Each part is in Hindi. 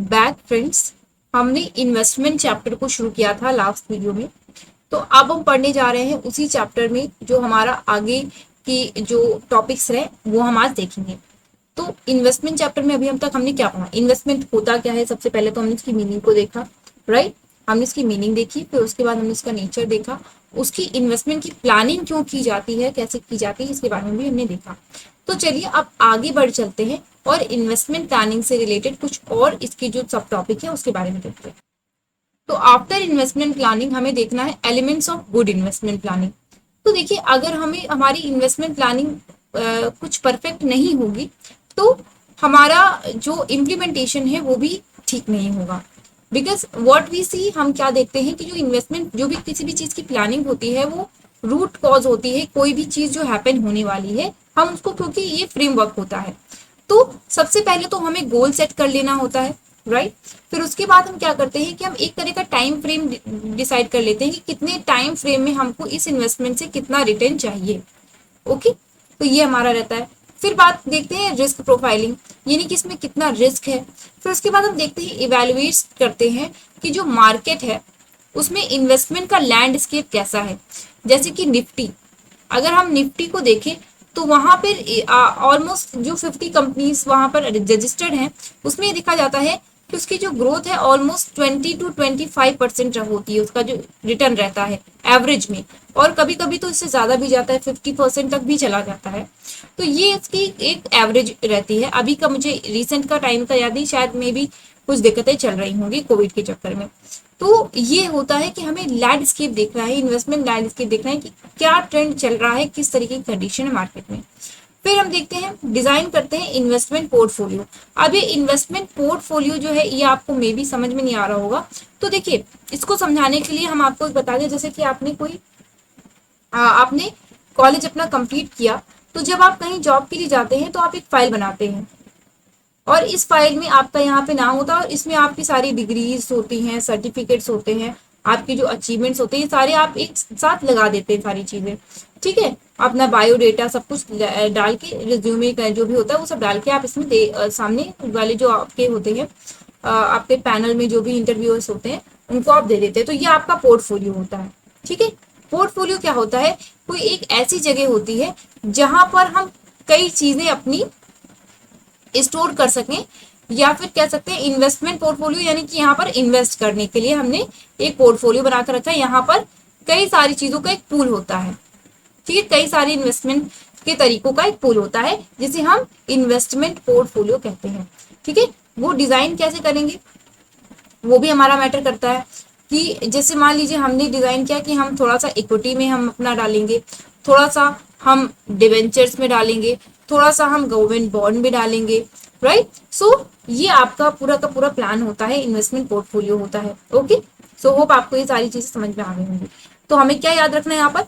Back friends. हमने इन्वेस्टमेंट चैप्टर को शुरू किया था लास्ट वीडियो में। तो अब हम पढ़ने जा रहे हैं उसी चैप्टर में जो हमारा आगे की जो टॉपिक्स रहे वो हम आज देखेंगे। तो इन्वेस्टमेंट चैप्टर में अभी हम तक हमने क्या पढ़ा, इन्वेस्टमेंट होता क्या है। सबसे पहले तो हमने इसकी मीनिंग को देखा, राइट। हमने इसकी मीनिंग देखी, फिर उसके बाद हमने इसका नेचर देखा, उसकी इन्वेस्टमेंट की प्लानिंग क्यों की जाती है, कैसे की जाती है, इसके बारे में भी हमने देखा। तो चलिए अब आगे बढ़ चलते हैं और इन्वेस्टमेंट प्लानिंग से रिलेटेड कुछ और इसकी जो सब टॉपिक है उसके बारे में देखते हैं। तो आफ्टर इन्वेस्टमेंट प्लानिंग हमें देखना है elements of good investment planning. तो देखिए, अगर हमें हमारी इन्वेस्टमेंट प्लानिंग कुछ परफेक्ट नहीं होगी तो हमारा जो इम्प्लीमेंटेशन है वो भी ठीक नहीं होगा। बिकॉज व्हाट वी सी, हम क्या देखते हैं कि जो इन्वेस्टमेंट, जो भी किसी भी चीज की प्लानिंग होती है वो रूट कॉज होती है। कोई भी चीज जो हैपन होने वाली है हम उसको, क्योंकि ये फ्रेमवर्क होता है, तो सबसे पहले तो हमें गोल सेट कर लेना होता है, राइट। फिर उसके बाद हम क्या करते हैं कि हम एक तरह का टाइम फ्रेम डिसाइड कर लेते हैं कि कितने टाइम फ्रेम में हमको इस इन्वेस्टमेंट से कितना रिटर्न चाहिए। ओके, तो ये हमारा रहता है। फिर बात देखते हैं रिस्क प्रोफाइलिंग, यानी कि इसमें कितना रिस्क है। फिर उसके बाद हम देखते हैं, इवेलुएट करते हैं कि जो मार्केट है उसमें इन्वेस्टमेंट का लैंडस्केप कैसा है। जैसे कि निफ्टी, अगर हम निफ्टी को देखें तो वहां पर ऑलमोस्ट जो 50 कंपनीज वहां पर रजिस्टर्ड हैं उसमें ये देखा जाता है कि उसकी जो ग्रोथ है ऑलमोस्ट 20 to 25% होती है, उसका जो रिटर्न रहता है एवरेज में, और कभी कभी तो इससे ज्यादा भी जाता है, 50% तक भी चला जाता है। तो ये इसकी एक एवरेज रहती है। अभी का मुझे रिसेंट का टाइम का याद नहीं, शायद में भी कुछ दिक्कतें चल रही होंगी कोविड के चक्कर में। तो ये होता है कि हमें लैंडस्केप देखना है, इन्वेस्टमेंट लैंडस्केप देखना है कि क्या ट्रेंड चल रहा है, किस तरीके की कंडीशन है मार्केट में। फिर हम देखते हैं, डिजाइन करते हैं इन्वेस्टमेंट पोर्टफोलियो। अब ये इन्वेस्टमेंट पोर्टफोलियो जो है ये आपको मे भी समझ में नहीं आ रहा होगा। तो देखिए, इसको समझाने के लिए हम आपको बता दें, जैसे कि आपने कॉलेज अपना कंप्लीट किया, तो जब आप कहीं जॉब के लिए जाते हैं तो आप एक फाइल बनाते हैं और इस फाइल में आपका यहाँ पे नाम होता है और इसमें आपकी सारी डिग्रीज होती हैं, सर्टिफिकेट्स होते हैं, आपके जो अचीवमेंट्स होते हैं, ये सारे आप एक साथ लगा देते हैं सारी चीजें। ठीक है, अपना बायोडेटा सब कुछ डाल के, रिज्यूमे का जो भी होता है वो सब डाल के आप इसमें सामने वाले जो आपके होते हैं, आपके पैनल में जो भी इंटरव्यूअर्स होते हैं उनको आप दे देते हैं। तो ये आपका पोर्टफोलियो होता है। ठीक है, पोर्टफोलियो क्या होता है, कोई एक ऐसी जगह होती है जहां पर हम कई चीजें अपनी स्टोर कर सकें, या फिर कह सकते हैं इन्वेस्टमेंट पोर्टफोलियो, यानी कि यहाँ पर इन्वेस्ट करने के लिए हमने एक पोर्टफोलियो बनाकर रखा है। यहाँ पर कई सारी चीजों का एक पूल होता है। ठीक है, कई सारी इन्वेस्टमेंट के तरीकों का एक पूल होता है जिसे हम इन्वेस्टमेंट पोर्टफोलियो कहते हैं। ठीक है, वो डिजाइन कैसे करेंगे वो भी हमारा मैटर करता है। कि जैसे मान लीजिए हमने डिजाइन किया कि हम थोड़ा सा इक्विटी में हम अपना डालेंगे, थोड़ा सा हम डिवेंचर्स में डालेंगे, थोड़ा सा हम गवर्नमेंट बॉन्ड में डालेंगे, राइट। सो ये आपका पूरा का पूरा प्लान होता है, इन्वेस्टमेंट पोर्टफोलियो होता है। ओके, सो होप आपको ये सारी चीजें समझ में आ गई होंगी। तो हमें क्या याद रखना है, यहाँ पर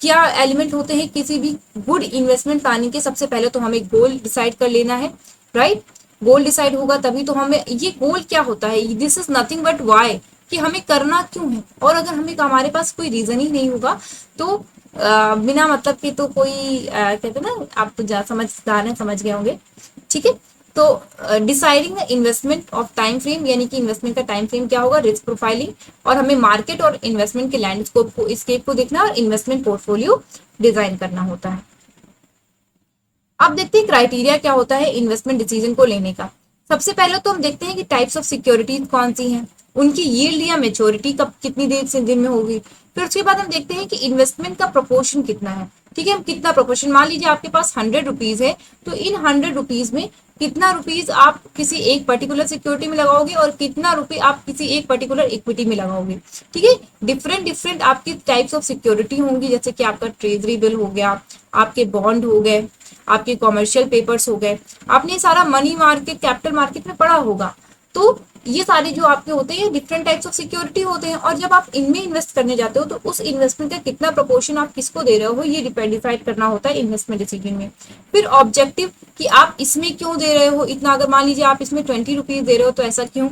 क्या एलिमेंट होते हैं किसी भी गुड इन्वेस्टमेंट प्लानिंग के। सबसे पहले तो हमें गोल डिसाइड कर लेना है, राइट। गोल डिसाइड होगा तभी तो हमें, ये गोल क्या होता है, this is nothing but why, कि हमें करना क्यों है। और अगर हमें, हमारे पास कोई रीजन ही नहीं होगा तो बिना मतलब के तो कोई कहते ना, आप तो समझदार हैं, समझ गए होंगे। ठीक है, तो deciding the investment of time frame, यानी कि इन्वेस्टमेंट का टाइम फ्रेम क्या होगा, रिस्क प्रोफाइलिंग, और हमें मार्केट और इन्वेस्टमेंट के लैंडस्केप को, स्केप को देखना और इन्वेस्टमेंट पोर्टफोलियो डिजाइन करना होता है। अब देखते हैं क्राइटेरिया क्या होता है इन्वेस्टमेंट डिसीजन को लेने का। सबसे पहले तो हम देखते हैं कि टाइप्स ऑफ सिक्योरिटीज कौन सी हैं, उनकी यील्ड या मेच्योरिटी कब, कितनी देर से दिन में होगी। फिर उसके बाद हम देखते हैं कि इन्वेस्टमेंट का प्रोपोर्शन कितना है। ठीक है, हम कितना प्रोपोर्शन, मान लीजिए आपके पास 100 रुपीज है, तो इन 100 रुपीज में कितना रुपीज आप किसी एक पर्टिकुलर सिक्योरिटी में लगाओगे और कितना रुपए आप किसी एक पर्टिकुलर इक्विटी में लगाओगे। ठीक है, डिफरेंट डिफरेंट आपकी टाइप्स ऑफ सिक्योरिटी होंगी, जैसे कि आपका ट्रेजरी बिल हो गया, आपके बॉन्ड हो गए, आपके कॉमर्शियल पेपर्स हो गए, आपने सारा मनी मार्केट, कैपिटल मार्केट में पढ़ा होगा। तो ये सारे जो आपके होते हैं डिफरेंट टाइप्स ऑफ सिक्योरिटी होते हैं, और जब आप इनमें इन्वेस्ट करने जाते हो तो उस इन्वेस्टमेंट का कितना प्रोपोर्शन आप किसको दे रहे हो ये डिसाइड करना होता है इन्वेस्टमेंट डिसीजन में। फिर ऑब्जेक्टिव, कि आप इसमें क्यों दे रहे हो इतना, अगर मान लीजिए आप इसमें 20 रुपीज दे रहे हो तो ऐसा क्यों।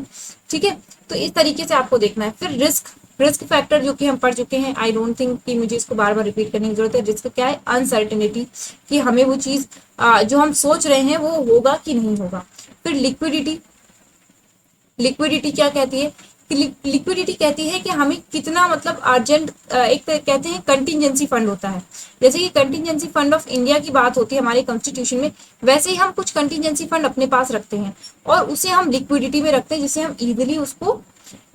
ठीक है, तो इस तरीके से आपको देखना है। फिर रिस्क, रिस्क फैक्टर जो कि हम पढ़ चुके हैं, आई डोंट थिंक कि मुझे इसको बार बार रिपीट करने की जरूरत है। रिस्क क्या है, अनसर्टेनिटी, कि हमें वो चीज जो हम सोच रहे हैं वो होगा कि नहीं होगा। फिर लिक्विडिटी, लिक्विडिटी क्या कहती है कि लिक्विडिटी कहती है कि हमें कितना मतलब अर्जेंट, एक कहते हैं कंटिजेंसी फंड होता है। जैसे कि कंटिजेंसी फंड ऑफ इंडिया की बात होती है हमारे कॉन्स्टिट्यूशन में, वैसे ही हम कुछ कंटिजेंसी फंड अपने पास रखते हैं और उसे हम लिक्विडिटी में रखते हैं, जिससे हम इजीली उसको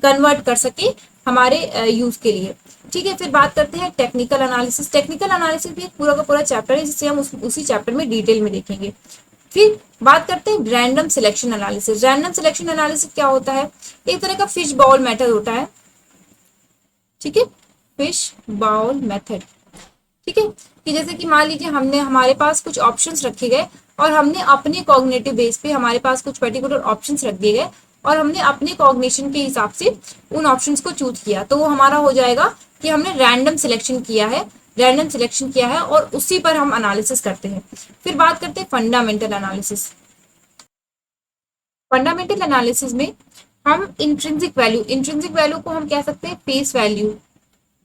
कन्वर्ट कर सके हमारे यूज के लिए। ठीक है, फिर बात करते हैं टेक्निकल एनालिसिस। टेक्निकल एनालिसिस भी एक पूरा का पूरा चैप्टर है, जिसे हम उसी चैप्टर में डिटेल में देखेंगे। फिर बात करते हैं random selection analysis. Random selection analysis क्या होता है? एक तरह का फिश बाउल मेथड होता है। ठीक है, फिश बाउल मेथड। ठीक है, कि जैसे कि मान लीजिए हमने हमारे पास कुछ ऑप्शंस रखे गए और हमने अपने कॉग्निटिव बेस पे हमारे पास कुछ पर्टिकुलर ऑप्शंस रख दिए गए और हमने अपने कॉग्निशन के हिसाब से उन ऑप्शंस को चूज किया, तो वो हमारा हो जाएगा कि हमने रैंडम सिलेक्शन किया है, रैंडम सिलेक्शन किया है और उसी पर हम एनालिसिस करते हैं। फिर बात करते हैं फंडामेंटल एनालिसिस। फंडामेंटल एनालिसिस में हम इंट्रिंसिक वैल्यू को हम कह सकते हैं फेस वैल्यू,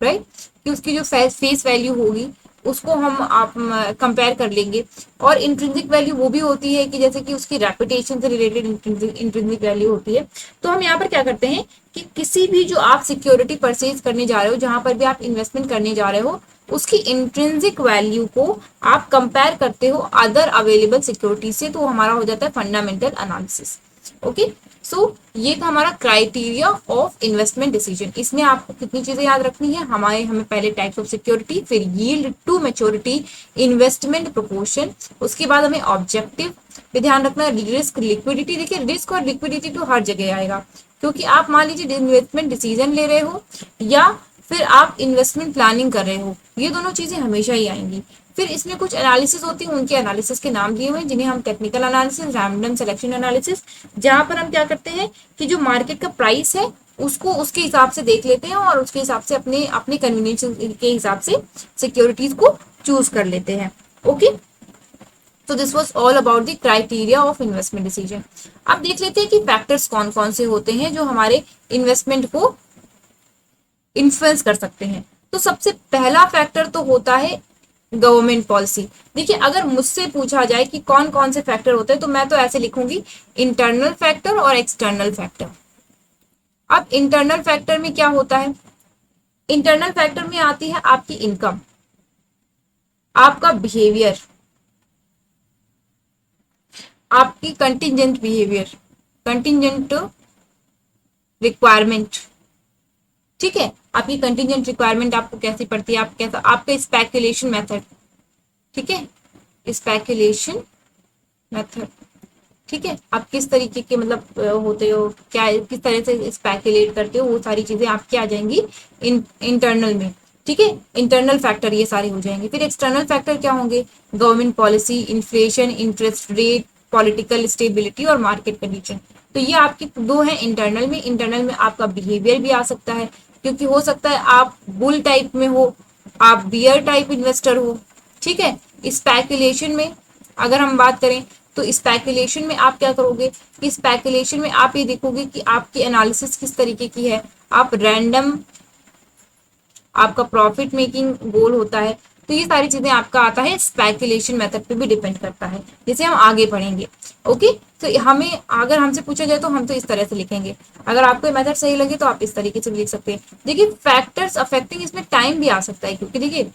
राइट, कि उसकी जो फेस वैल्यू होगी उसको हम आप कंपेयर कर लेंगे। और इंट्रिंसिक वैल्यू वो भी होती है कि जैसे कि उसकी रेपुटेशन से रिलेटेड इंट्रिंसिक वैल्यू होती है। तो हम यहाँ पर क्या करते हैं कि किसी भी जो आप सिक्योरिटी परचेज करने जा रहे हो, जहां पर भी आप इन्वेस्टमेंट करने जा रहे हो, उसकी इंट्रिंसिक वैल्यू को आप कंपेयर करते हो अदर अवेलेबल सिक्योरिटी से, तो हमारा हो जाता है फंडामेंटल एनालिसिस। ओके, सो ये था हमारा क्राइटेरिया ऑफ इन्वेस्टमेंट डिसीजन। इसमें आपको कितनी चीजें याद रखनी है? हमें पहले टाइप्स ऑफ सिक्योरिटी, फिर yield to maturity, investment proportion, उसके बाद हमें ऑब्जेक्टिव पे ध्यान रखना, रिस्क, लिक्विडिटी। देखिए रिस्क और लिक्विडिटी तो हर जगह आएगा, क्योंकि आप मान लीजिए इन्वेस्टमेंट डिसीजन ले रहे हो या फिर आप इन्वेस्टमेंट प्लानिंग कर रहे हो, ये दोनों चीजें हमेशा ही आएंगी। फिर इसमें कुछ एनालिसिस होती है, उनके एनालिसिस के नाम दिए हुए हैं, जिन्हें हम technical analysis, random selection analysis, जहां पर हम क्या करते हैं कि जो मार्केट का प्राइस है उसको उसके हिसाब से देख लेते हैं और उसके हिसाब से अपने अपने कन्वीनियंस के हिसाब से सिक्योरिटीज को चूज कर लेते हैं। ओके, तो this was all about the criteria of investment decision. अब देख लेते हैं कि फैक्टर्स कौन कौन से होते हैं जो हमारे इन्वेस्टमेंट को इन्फ्लुएंस कर सकते हैं। तो सबसे पहला फैक्टर तो होता है गवर्नमेंट पॉलिसी। देखिए अगर मुझसे पूछा जाए कि कौन कौन से फैक्टर होते हैं, तो मैं तो ऐसे लिखूंगी, इंटरनल फैक्टर और एक्सटर्नल फैक्टर। अब इंटरनल फैक्टर में क्या होता है? इंटरनल फैक्टर में आती है आपकी इनकम, आपका बिहेवियर, आपकी कंटिजेंट बिहेवियर, कंटिजेंट रिक्वायरमेंट। ठीक है, आपकी कंटिजेंट रिक्वायरमेंट आपको कैसी पड़ती है, आप कैसा, आपका स्पेकुलेशन मेथड, ठीक है, स्पेकुलेशन मेथड, ठीक है, आप किस तरीके के मतलब होते हो, क्या किस तरह से स्पेकुलेट करते हो, वो सारी चीजें आपकी आ जाएंगी इंटरनल में। ठीक है, इंटरनल फैक्टर ये सारे हो जाएंगे। फिर एक्सटर्नल फैक्टर क्या होंगे? Government policy, inflation, interest rate, political stability और मार्केट कंडीशन। तो ये आपके दो हैं इंटरनल में। इंटरनल में आपका बिहेवियर भी आ सकता है, क्योंकि हो सकता है आप बुल टाइप में हो, आप बियर टाइप इन्वेस्टर हो। ठीक है, स्पेकुलेशन में अगर हम बात करें तो स्पेकुलेशन में आप क्या करोगे कि स्पेकुलेशन में आप ये देखोगे कि आपकी एनालिसिस किस तरीके की है। आप रैंडम, आपका प्रॉफिट मेकिंग गोल होता है, तो ये सारी चीजें आपका आता है स्पेकुलेशन मेथड पे भी डिपेंड करता है, जिसे हम आगे पढ़ेंगे। ओके, तो हमें अगर हमसे पूछा जाए तो हम तो इस तरह से लिखेंगे। अगर आपको मेथड सही लगे तो आप इस तरीके से भी लिख सकते हैं। देखिए फैक्टर्स अफेक्टिंग, इसमें टाइम भी आ सकता है, क्योंकि देखिए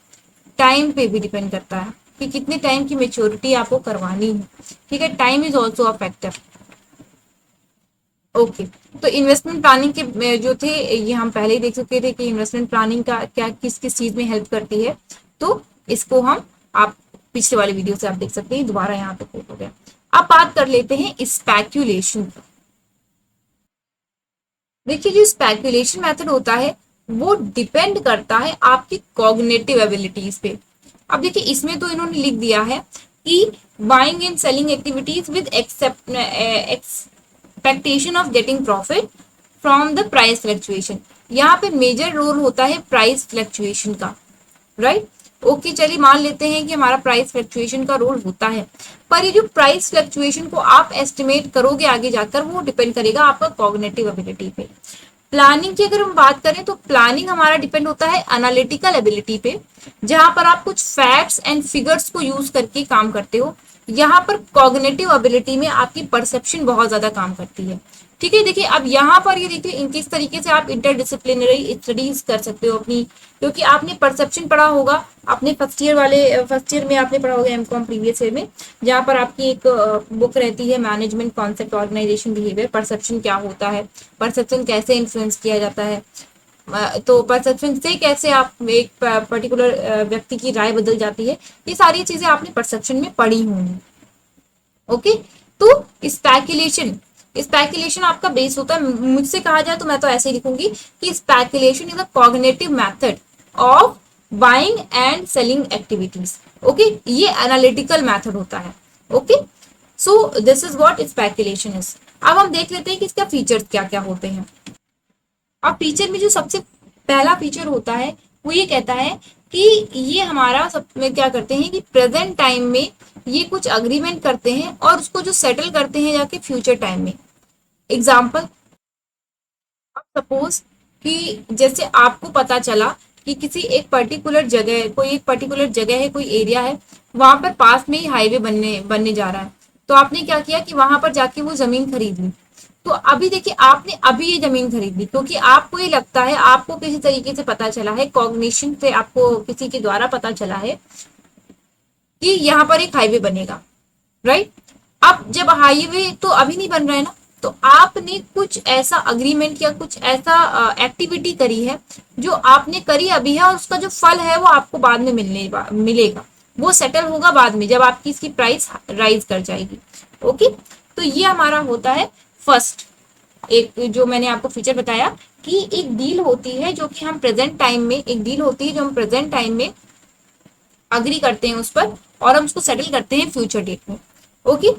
टाइम पे भी डिपेंड करता है कि कितने टाइम की मेच्योरिटी आपको करवानी है। ठीक है, time is also a factor. Okay, तो इन्वेस्टमेंट प्लानिंग के जो थे ये हम पहले ही देख चुके थे कि इन्वेस्टमेंट प्लानिंग का क्या किस किस चीज में हेल्प करती है। तो इसको हम आप पिछले वाले वीडियो से आप देख सकते हैं, दोबारा यहाँ पे कोट हो गया। अब बात कर लेते हैं स्पेक्यूलेशन। देखिए जो स्पेक्यूलेशन मेथड होता है वो डिपेंड करता है आपकी कॉग्निटिव एबिलिटीज पे। अब देखिए इसमें तो इन्होंने लिख दिया है कि buying and selling activities with expectation of getting profit from the price fluctuation. यहाँ पे मेजर रोल होता है प्राइस फ्लक्चुएशन का, राइट। ओके, चलिए मान लेते हैं कि हमारा प्राइस फ्लक्चुएशन का रोल होता है, पर ये जो प्राइस फ्लक्चुएशन को आप एस्टिमेट करोगे आगे जाकर, वो डिपेंड करेगा आपका कॉग्निटिव एबिलिटी पे। प्लानिंग की अगर हम बात करें तो प्लानिंग हमारा डिपेंड होता है एनालिटिकल एबिलिटी पे, जहां पर आप कुछ फैक्ट्स एंड फिगर्स को यूज करके काम करते हो। यहाँ पर कॉग्निटिव एबिलिटी में आपकी परसेप्शन बहुत ज्यादा काम करती है। ठीक है, देखिए अब यहाँ पर ये देखिए इन किस तरीके से आप इंटरडिसिप्लिनरी स्टडीज कर सकते हो अपनी, क्योंकि आपने परसेप्शन पढ़ा होगा अपने फर्स्ट ईयर में आपने पढ़ा होगा एमकॉम प्रीवियस ईयर में, जहाँ पर आपकी एक बुक रहती है management concept organization behaviour, perception क्या होता है, परसेप्शन कैसे इन्फ्लुएंस किया जाता है, तो परसेप्शन से कैसे आप एक पर्टिकुलर व्यक्ति की राय बदल जाती है, ये सारी चीजें आपने परसेप्शन में पढ़ी होंगी। ओके, तो स्पेकुलेशन आपका बेस होता है, मुझसे कहा जाए तो मैं तो ऐसे ही लिखूंगी कि speculation is a cognitive method of buying and selling activities. Okay, ये एनालिटिकल मेथड होता है। Okay, so this is what speculation is. अब हम देख लेते हैं कि इसका फीचर्स क्या क्या होते हैं। अब फीचर में जो सबसे पहला फीचर होता है वो ये कहता है कि ये हमारा सब में क्या करते हैं कि प्रेजेंट टाइम में ये कुछ अग्रीमेंट करते हैं और उसको जो सेटल करते हैं जाके फ्यूचर टाइम में। एग्जाम्पल, अब सपोज कि जैसे आपको पता चला कि किसी एक पर्टिकुलर जगह, कोई एक पर्टिकुलर जगह है, कोई एरिया है, वहां पर पास में ही हाईवे बनने बनने जा रहा है, तो आपने क्या किया कि वहां पर जाके वो जमीन खरीद ली। तो अभी देखिए आपने अभी ये जमीन खरीद ली क्योंकि आपको ये लगता है, आपको किसी तरीके से पता चला है, कॉग्निशन से आपको किसी के द्वारा पता चला है कि यहाँ पर एक हाईवे बनेगा, राइट। अब जब हाईवे तो अभी नहीं बन रहा है ना, तो आपने कुछ ऐसा अग्रीमेंट या कुछ ऐसा एक्टिविटी करी है जो आपने करी अभी है, और उसका जो फल है वो आपको बाद में मिलेगा, वो सेटल होगा बाद में जब आपकी इसकी प्राइस राइज कर जाएगी। ओके, तो ये हमारा होता है फर्स्ट, एक जो मैंने आपको फीचर बताया कि एक डील होती है जो कि हम प्रेजेंट टाइम में, एक डील होती है जो हम प्रेजेंट टाइम में अग्री करते हैं उस पर और हम उसको सेटल करते हैं फ्यूचर डेट में। ओके,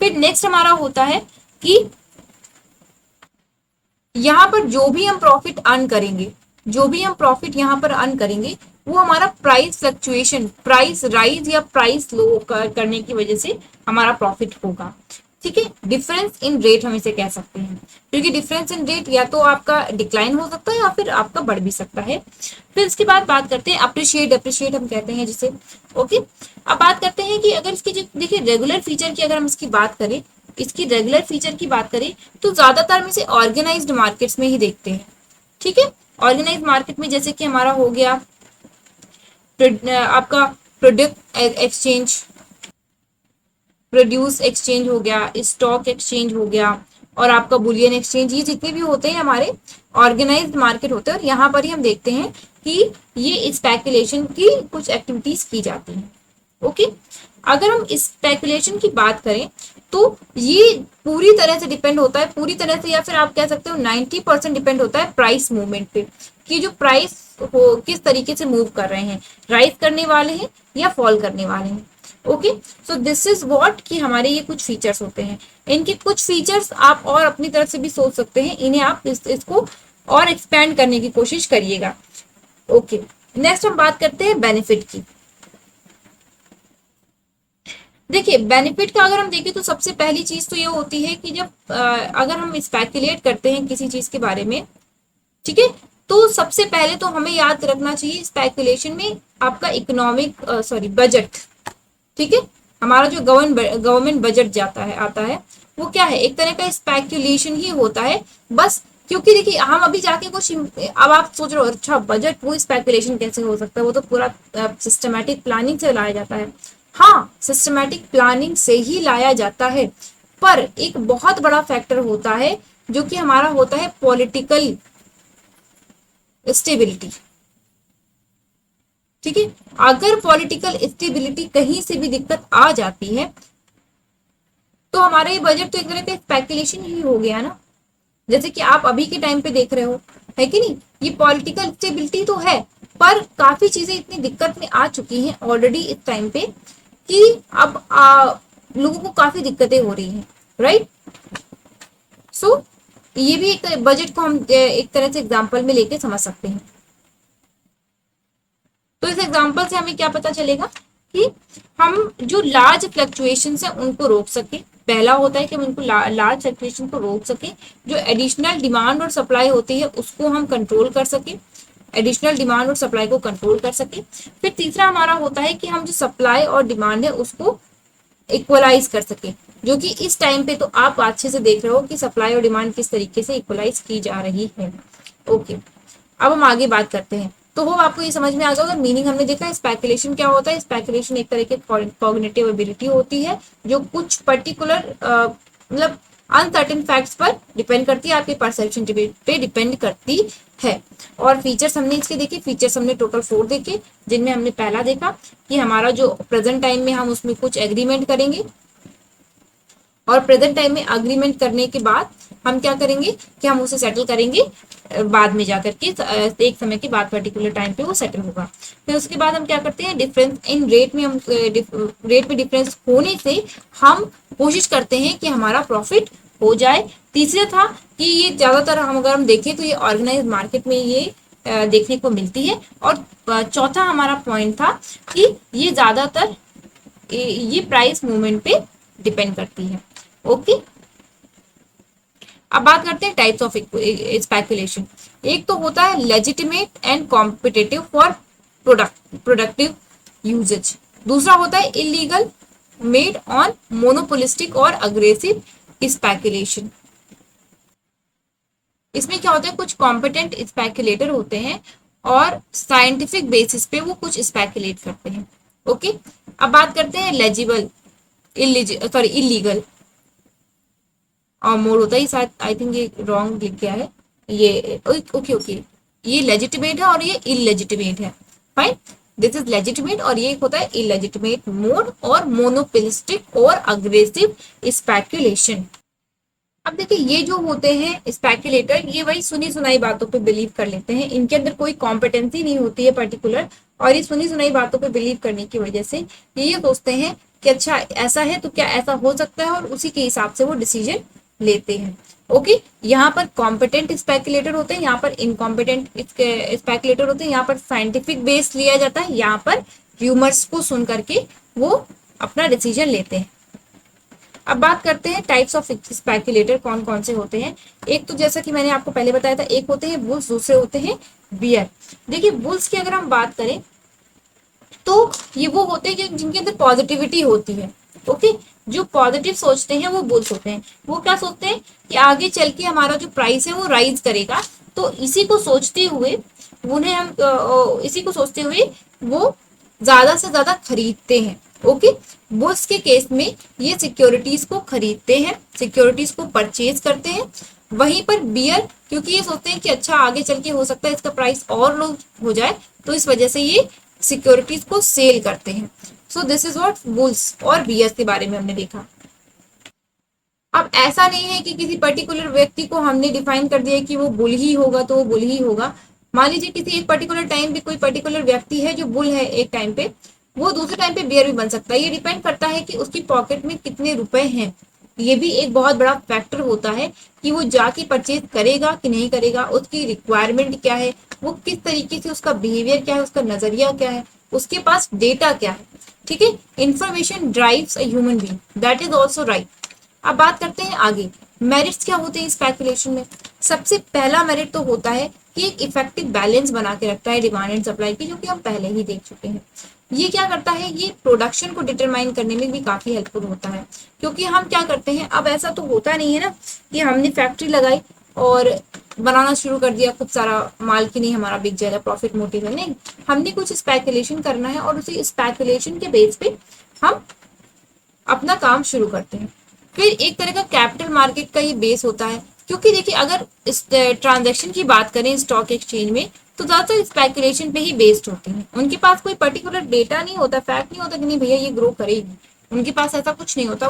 फिर नेक्स्ट हमारा होता है कि यहाँ पर जो भी हम प्रॉफिट अर्न करेंगे, जो भी हम प्रॉफिट यहाँ पर अर्न करेंगे, वो हमारा प्राइस फ्लक्चुएशन, प्राइस राइज या प्राइस लो करने की वजह से हमारा प्रॉफिट होगा। ठीक है, डिफरेंस इन रेट हम इसे कह सकते हैं, क्योंकि डिफरेंस इन रेट या तो आपका डिक्लाइन हो सकता है या फिर आपका बढ़ भी सकता है। फिर इसके बाद बात करते हैं अप्रिशिएट हम कहते हैं जिसे। ओके, अब बात करते हैं कि अगर इसकी देखिए रेगुलर फीचर की अगर हम इसकी बात करें, इसकी रेगुलर फीचर की बात करें तो ज्यादातर हम इसे ऑर्गेनाइज्ड मार्केट्स में ही देखते हैं। ठीक है, ऑर्गेनाइज्ड मार्केट में जैसे कि हमारा हो गया आपका प्रोडक्ट एक्सचेंज, प्रोड्यूस एक्सचेंज हो गया, स्टॉक एक्सचेंज हो गया, और आपका बुलियन एक्सचेंज, ये जितने भी होते हैं हमारे ऑर्गेनाइज्ड मार्केट होते हैं, और यहाँ पर ही हम देखते हैं कि ये स्पेकुलेशन की कुछ एक्टिविटीज की जाती हैं। ओके, अगर हम स्पेकुलेशन की बात करें तो ये पूरी तरह से डिपेंड होता है, पूरी तरह से या फिर आप कह सकते हो 90% डिपेंड होता है प्राइस मूवमेंट पे, कि जो प्राइस हो किस तरीके से मूव कर रहे हैं, राइज करने वाले हैं या फॉल करने वाले हैं। Okay, so this is what कि हमारे ये कुछ फीचर्स होते हैं। इनके कुछ फीचर्स आप और अपनी तरफ से भी सोच सकते हैं, इन्हें आप इसको और एक्सपेंड करने की कोशिश करिएगा। ओके, नेक्स्ट हम बात करते हैं बेनिफिट की। देखिए बेनिफिट का अगर हम देखें तो सबसे पहली चीज तो ये होती है कि जब अगर हम स्पेकुलेट करते हैं किसी चीज के बारे में, ठीक है, तो सबसे पहले तो हमें याद रखना चाहिए स्पेकुलेशन में आपका इकोनॉमिक बजट। ठीक है, हमारा जो गवर्नमेंट बजट जाता है आता है वो क्या है, एक तरह का स्पेकुलेशन ही होता है बस। क्योंकि देखिए हम अभी जाके कुछ, अब आप सोच रहे हो अच्छा बजट, वो स्पेकुलेशन कैसे हो सकता है, वो तो पूरा सिस्टमैटिक प्लानिंग से लाया जाता है। हाँ, सिस्टमैटिक प्लानिंग से ही लाया जाता है, पर एक बहुत बड़ा फैक्टर होता है जो कि हमारा होता है पॉलिटिकल स्टेबिलिटी। ठीक है, अगर पॉलिटिकल स्टेबिलिटी कहीं से भी दिक्कत आ जाती है तो हमारा ये बजट तो एक तरह का स्पेकुलेशन ही हो गया ना। जैसे कि आप अभी के टाइम पे देख रहे हो, है कि नहीं, ये पॉलिटिकल स्टेबिलिटी तो है, पर काफी चीजें इतनी दिक्कत में आ चुकी हैं ऑलरेडी इस टाइम पे कि अब लोगों को काफी दिक्कतें हो रही हैं, राइट। सो ये भी एक बजट को हम एक तरह से एग्जांपल में लेके समझ सकते हैं। तो इस एग्जांपल से हमें क्या पता चलेगा कि हम जो लार्ज फ्लक्चुएशंस है उनको रोक सके। पहला होता है कि हम उनको लार्ज फ्लक्चुएशन को रोक सके, जो एडिशनल डिमांड और सप्लाई होती है उसको हम कंट्रोल कर सके, एडिशनल डिमांड और सप्लाई को कंट्रोल कर सके। फिर तीसरा हमारा होता है कि हम जो सप्लाई और डिमांड है उसको इक्वलाइज कर सके, जो कि इस टाइम पे तो आप अच्छे से देख रहे हो कि सप्लाई और डिमांड किस तरीके से इक्वलाइज की जा रही है। ओके, अब हम आगे बात करते हैं। तो हो आपको ये समझ में आ गया होगा, मीनिंग हमने देखा स्पेकुलेशन क्या होता है। स्पेकुलेशन एक तरह की कॉग्निटिव एबिलिटी होती है जो कुछ पर्टिकुलर मतलब अनसर्टेन फैक्ट्स पर डिपेंड करती है, आपके परसेप्शन पे डिपेंड करती है। और फीचर्स हमने इसके देखे, फीचर्स हमने टोटल 4 देखे, जिनमें हमने पहला देखा कि हमारा जो प्रेजेंट टाइम में हम उसमें कुछ एग्रीमेंट करेंगे, और प्रेजेंट टाइम में अग्रीमेंट करने के बाद हम क्या करेंगे कि हम उसे सेटल करेंगे बाद में जाकर के, एक समय के बाद पर्टिकुलर टाइम पे वो सेटल होगा। फिर उसके बाद हम क्या करते हैं, डिफरेंस इन रेट में हम रेट में डिफरेंस होने से हम कोशिश करते हैं कि हमारा प्रॉफिट हो जाए। तीसरा था कि ये ज्यादातर हम अगर हम देखें तो ये ऑर्गेनाइज मार्केट में ये देखने को मिलती है। और चौथा हमारा पॉइंट था कि ये ज्यादातर ये प्राइस मूवमेंट पे डिपेंड करती है। ओके, अब बात करते हैं टाइप्स ऑफ स्पेकुलेशन। एक तो होता है legitimate and competitive for productive uses. दूसरा होता है इलीगल मेड ऑन मोनोपोलिस्टिक और अग्रेसिव स्पेकुलेशन। इसमें क्या होता है, कुछ कॉम्पिटेंट स्पेकुलेटर होते हैं और साइंटिफिक बेसिस पे वो कुछ स्पेकुलेट करते हैं। ओके, अब बात करते हैं लेजिबल इलीगल और मोड होता है, शायद आई थिंक ये रॉन्ग लिख गया है ये। ओके ओके, ये लेजिटिमेट है और ये इलेजिटिमेट है। फाइन, दिस इज लेजिटिमेट और ये होता है इलेजिटिमेट मोड और मोनोपिलिस्टिक और अग्रेसिव स्पेकुलेशन। अब देखिए, ये जो होते हैं स्पेकुलेटर, ये वही सुनी सुनाई बातों पे बिलीव कर लेते हैं, इनके अंदर कोई कॉम्पिटेंसी नहीं होती है पर्टिकुलर, और ये सुनी सुनाई बातों पे बिलीव करने की वजह से ये सोचते हैं कि अच्छा ऐसा है तो क्या ऐसा हो सकता है, और उसी के हिसाब से वो डिसीजन लेते हैं। ओके, यहाँ पर कॉम्पिटेंट स्पेकुलेटर होते हैं, यहाँ पर इनकॉम्पिटेंट स्पेकुलेटर होते हैं, यहाँ पर साइंटिफिक बेस लिया जाता है, यहाँ पर र्यूमर्स को सुन करके वो अपना डिसीजन लेते हैं। अब बात करते हैं टाइप्स ऑफ स्पेकुलेटर कौन कौन से होते हैं। एक तो जैसा कि मैंने आपको पहले बताया था, एक होते हैं बुल्स, दूसरे होते हैं बियर। देखिए, बुल्स की अगर हम बात करें तो ये वो होते हैं जिनके अंदर पॉजिटिविटी होती है। ओके, जो पॉजिटिव सोचते हैं वो बुल्स होते हैं। वो क्या सोचते हैं कि आगे चल के हमारा जो प्राइस है वो राइज करेगा, तो इसी को सोचते हुए वो ज्यादा से ज्यादा खरीदते हैं। ओके, बुल्स के केस में ये सिक्योरिटीज को खरीदते हैं, सिक्योरिटीज को परचेज करते हैं। वहीं पर बियर, क्योंकि ये सोचते हैं कि अच्छा आगे चल के हो सकता है इसका प्राइस और लो हो जाए, तो इस वजह से ये सिक्योरिटीज को सेल करते हैं। So this is what bulls और बियर्स के बारे में हमने देखा। अब ऐसा नहीं है कि किसी पर्टिकुलर व्यक्ति को हमने डिफाइन कर दिया कि वो बुल ही होगा तो वो बुल ही होगा। मान लीजिए किसी एक पर्टिकुलर टाइम पे कोई पर्टिकुलर व्यक्ति है जो बुल है एक टाइम पे, वो दूसरे टाइम पे बियर भी बन सकता है। ये डिपेंड करता है कि उसकी पॉकेट में कितने रुपए हैं। ये भी एक बहुत बड़ा फैक्टर होता है कि वो जाके परचेज करेगा कि नहीं करेगा, उसकी रिक्वायरमेंट क्या है, वो किस तरीके से, उसका बिहेवियर क्या है, उसका नजरिया क्या है, उसके पास डेटा क्या है। ठीक है, information drives a human being, that is also right. अब बात करते हैं आगे, मेरिट्स क्या होते हैं स्पेकुलेशन में। सबसे पहला मेरिट तो होता है कि एक इफेक्टिव बैलेंस बना के रखता है डिमांड एंड सप्लाई की, जो कि हम पहले ही देख चुके हैं। ये क्या करता है, ये प्रोडक्शन को डिटरमाइन करने में भी काफी हेल्पफुल होता है, क्योंकि हम क्या करते हैं, अब ऐसा तो होता नहीं है ना कि हमने फैक्ट्री लगाई और बनाना शुरू कर दिया, खूब सारा माल की नहीं हमारा बिक जाएगा, प्रॉफिट मोटिव है, नहीं, हमने कुछ स्पेकुलेशन करना है और उसी स्पेकुलेशन के बेस पे हम अपना काम शुरू करते हैं। फिर एक तरह का कैपिटल मार्केट का ये बेस होता है, क्योंकि देखिए अगर इस ट्रांजैक्शन की बात करें स्टॉक एक्सचेंज में, तो ज्यादातर स्पेकुलेशन पे ही बेस्ड होती हैं। उनके पास कोई पर्टिकुलर डेटा नहीं होता, फैक्ट नहीं होता कि नहीं भैया ये ग्रो करेगी, उनके पास ऐसा कुछ नहीं होता।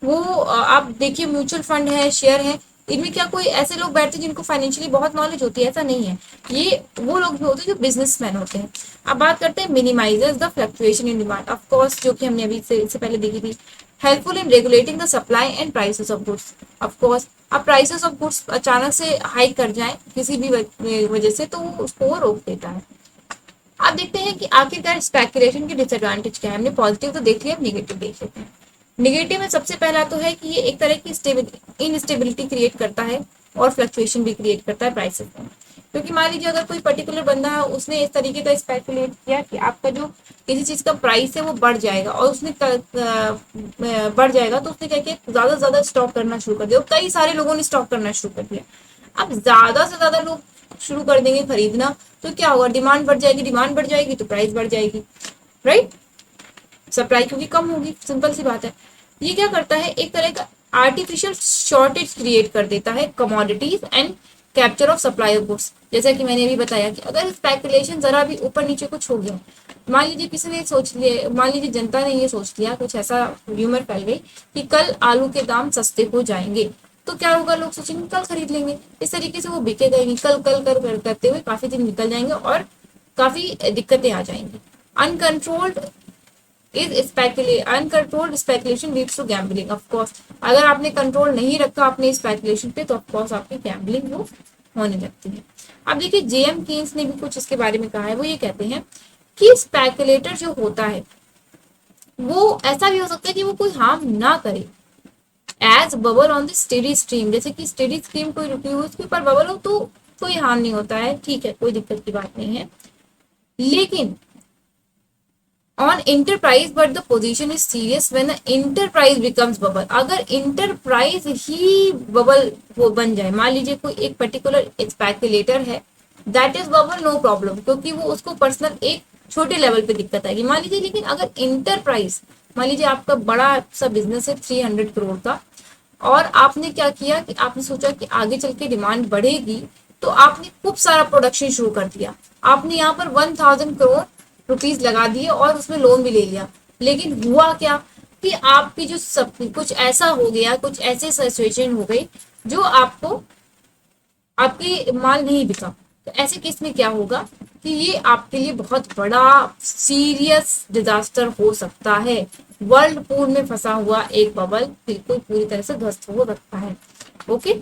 वो आप देखिए म्यूचुअल फंड है, शेयर है, इनमें क्या कोई ऐसे लोग बैठते हैं जिनको फाइनेंशियली बहुत नॉलेज होती है, ऐसा नहीं है। ये वो लोग भी होते हैं जो बिजनेसमैन होते हैं। अब बात करते हैं minimises the fluctuation in demand, of course, जो कि हमने अभी इससे पहले देखी थी। Helpful in regulating the supply and prices of goods, of course. अब प्राइसेस ऑफ गुड्स अचानक से हाइक कर जाए किसी भी वजह से, तो उसको वो रोक देता है। अब देखते हैं कि आखिरकार स्पेकुलेशन के डिसएडवांटेज क्या है। हमने पॉजिटिव तो देख लिया, अब निगेटिव देख लेते हैं। निगेटिव में सबसे पहला तो है कि ये एक तरह की इनस्टेबिलिटी क्रिएट करता है और फ्लक्चुएशन भी क्रिएट करता है प्राइसेस में। क्योंकि मान लीजिए अगर कोई पर्टिकुलर बंदा है, उसने इस तरीके का स्पेकुलेट किया कि आपका जो किसी चीज का प्राइस है वो बढ़ जाएगा, और उसने बढ़ जाएगा, तो उसने क्या किया, ज्यादा से ज्यादा स्टॉक करना शुरू कर दिया, और कई सारे लोगों ने स्टॉक करना शुरू कर दिया। अब ज्यादा से ज्यादा लोग शुरू कर देंगे खरीदना, तो क्या होगा, डिमांड बढ़ जाएगी, डिमांड बढ़ जाएगी तो प्राइस बढ़ जाएगी, राइट। सप्लाई क्योंकि कम होगी, सिंपल सी बात है। ये क्या करता है, एक तरह का आर्टिफिशियल शॉर्टेज क्रिएट कर देता है commodities and capture of supply of goods. जैसा कि मैंने अभी बताया कि अगर स्पेकुलेशन जरा भी ऊपर नीचे कुछ हो गया, मान लीजिए किसी ने सोच लिया, मान लीजिए जनता ने ये सोच लिया, कुछ ऐसा र्यूमर फैल गई कि कल आलू के दाम सस्ते हो जाएंगे, तो क्या होगा, लोग सोचेंगे कल खरीद लेंगे, इस तरीके से वो बिकेगा ही नहीं, कल कल कर करते हुए काफी दिन निकल जाएंगे और काफी दिक्कतें आ जाएंगी। Uncontrolled uncontrolled speculation leads to gambling. Of course अगर आपने कंट्रोल नहीं रखा अपने स्पेकुलेशन पे, तो ऑफ कोर्स आपकी गैम्बलिंग वो होने लगती है। अब देखिए जेएम कीन्स ने भी कुछ इसके बारे में कहा है। वो ये कहते हैं कि स्पेकुलेटर जो होता है वो ऐसा भी हो सकता है कि वो कोई हार्म ना करे, as bubble on the steady stream, जैसे कि स्टेडी स्ट्रीम कोई रुकी हुई उसके ऊपर बबल हो तो कोई हार्म नहीं होता है, ठीक है, कोई दिक्कत की बात नहीं है। लेकिन on enterprise but the position is serious when the enterprise becomes bubble. अगर इंटरप्राइज ही बबल वो बन जाए, मान लीजिए कोई एक पर्टिकुलर स्पेकुलेटर है, that is bubble, no problem, क्योंकि वो उसको पर्सनल एक छोटे लेवल पे दिक्कत आएगी, मान लीजिए। लेकिन अगर इंटरप्राइज, मान लीजिए आपका बड़ा सा बिजनेस है 300 करोड़ का, और आपने क्या किया कि आपने सोचा कि आगे चल के डिमांड बढ़ेगी, तो आपने खूब सारा प्रोडक्शन शुरू कर दिया, आपने यहाँ पर 1000 करोड़ रुपीज लगा दिए और उसमें लोन भी ले लिया। लेकिन हुआ क्या कि आपकी जो सब कुछ ऐसा हो गया, कुछ ऐसे सिचुएशन हो गई जो आपको आपकी माल नहीं बिका, तो ऐसे केस में क्या होगा कि ये आपके लिए बहुत बड़ा सीरियस डिजास्टर हो सकता है। वर्ल्ड पूल में फंसा हुआ एक बबल बिल्कुल पूरी तरह से ध्वस्त हो रखा है। ओके,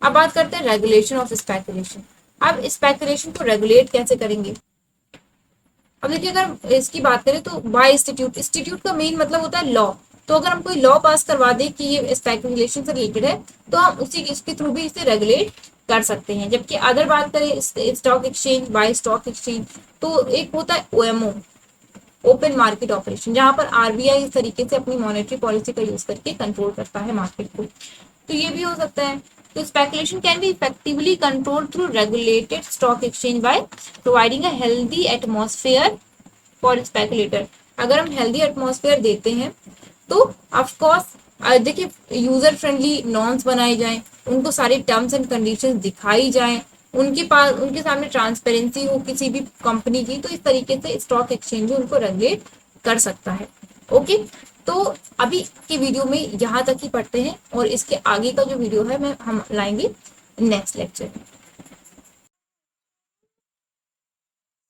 अब बात करते हैं रेगुलेशन ऑफ स्पेकुलेशन। अब स्पेकुलेशन को रेगुलेट कैसे करेंगे। अब देखिए अगर इसकी बात करें तो बाय इंस्टीट्यूट, इंस्टीट्यूट का मेन मतलब होता है लॉ। तो अगर हम कोई लॉ पास करवा दें कि ये स्पेकुलेशन से रिलेटेड है, तो हम उसी इसके थ्रू भी इसे रेगुलेट कर सकते हैं। जबकि अदर बात करें stock exchange, by stock exchange, तो एक होता है ओएमओ, ओपन मार्केट ऑपरेशन, जहां पर आरबीआई इस तरीके से अपनी मॉनेटरी पॉलिसी का यूज करके कंट्रोल करता है मार्केट को, तो ये भी हो सकता है। तो speculation can be effectively controlled through regulated stock exchange by providing a healthy atmosphere for speculator. अगर हम हेल्दी एटमॉस्फेयर देते हैं तो ऑफ कोर्स देखिए यूजर फ्रेंडली नॉर्म्स बनाए जाएं, उनको सारी टर्म्स एंड कंडीशंस दिखाई जाएं, उनके पास उनके सामने ट्रांसपेरेंसी हो किसी भी कंपनी की, तो इस तरीके से स्टॉक एक्सचेंज उनको रेगुलेट कर सकता है। ओके, तो अभी की वीडियो में यहाँ तक ही पढ़ते हैं, और इसके आगे का जो वीडियो है मैं हम लाएंगे नेक्स्ट लेक्चर में।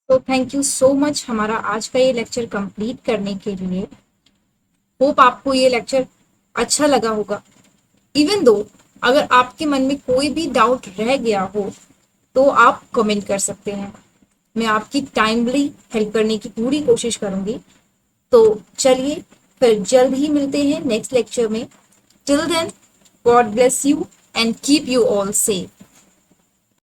तो थैंक यू सो मच हमारा आज का ये लेक्चर कंप्लीट करने के लिए। होप आपको ये लेक्चर अच्छा लगा होगा। इवन दो अगर आपके मन में कोई भी डाउट रह गया हो तो आप कमेंट कर सकते हैं, मैं आपकी टाइमली हेल्प करने की पूरी कोशिश करूंगी। तो चलिए फिर जल्द ही मिलते हैं नेक्स्ट लेक्चर में। Till then God bless you and keep you all safe.